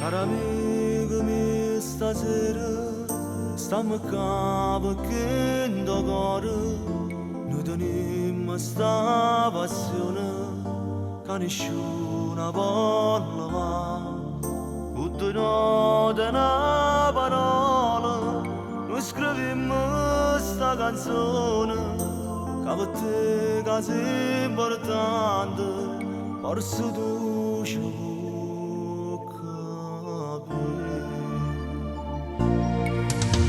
Cara amigo mio, stasera stiamo qua beccando cuore. Noi teniamo sta passione che nessuno vuole mai. Tutte note una parola, noi scriviamo sta canzone che per te che sei importante, forse tu ci puoi.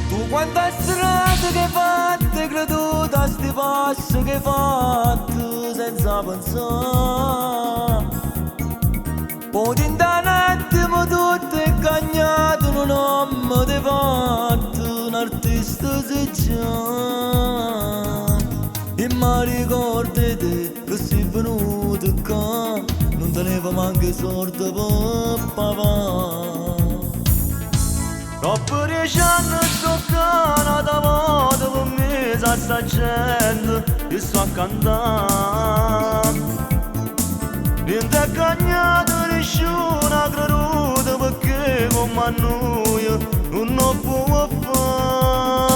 Tu quante strade che hai fatte, creduto a sti passi che hai fatto senza pensare. Poi in un attimo tutto è cagnato, non ho mai fatto un artista se già. E mi ricordi te che sei venuto qua, non tenevo manco sorte per papà. Dopo 10 anni sto canata volta per me sa sta gente e sto a cantare. Niente è cagnato, nessuno ha creduto perché come noi non lo può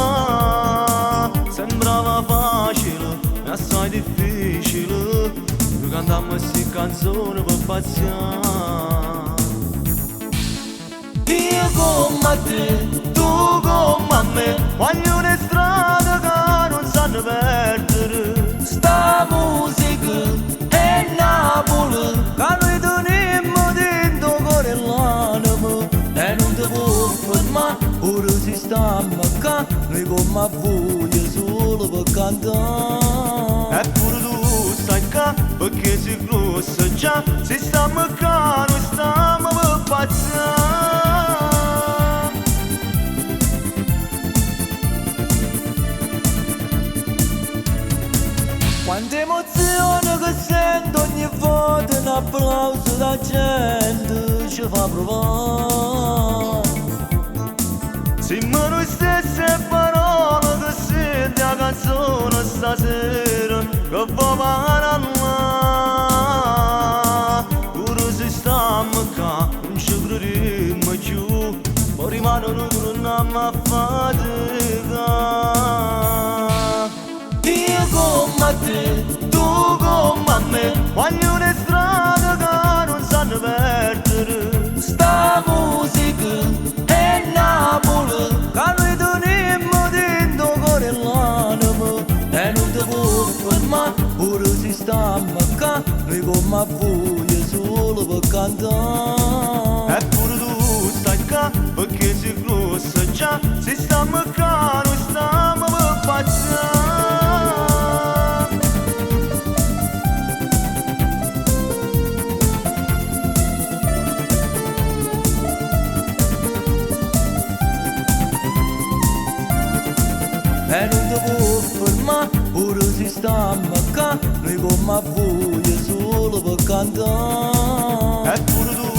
fare. Sembrava facile, ma assai difficile, noi cantammo queste canzoni per paziare. Io come te, tu come me, voglio una strada che non sanno perdere. Sta musica è Napoli, che noi teniamo dentro cuore e l'anima. E non ti può fermare, ora si stiamo qua, noi come voglio solo per cantare. Eppure tu stai qua, perché sei grossa già, se stiamo qua, noi stiamo per pazzare. Quante emozioni che sento ogni volta, un applauso da gente ci fa provare. Siamo noi stesse parole che senti la canzone stasera che va parlare. Pure se stiamo qua non ci crediamo più, poi rimangono che non abbiamo fatica. Io come te, tu come me, voglio una strada che non sanno perdere. Sta musica è Napoli, che noi teniamo dentro cuore e l'anima. E non ti può fermare, ora si stiamo qua, noi come voglio solo per cantare. Eppure tu stai qua, perché sei grossa già, se stiamo qua, noi stiamo per pazzare. E non ti può fermare, ora si stiamo qua, noi come voglio solo per cantare. Eppure tu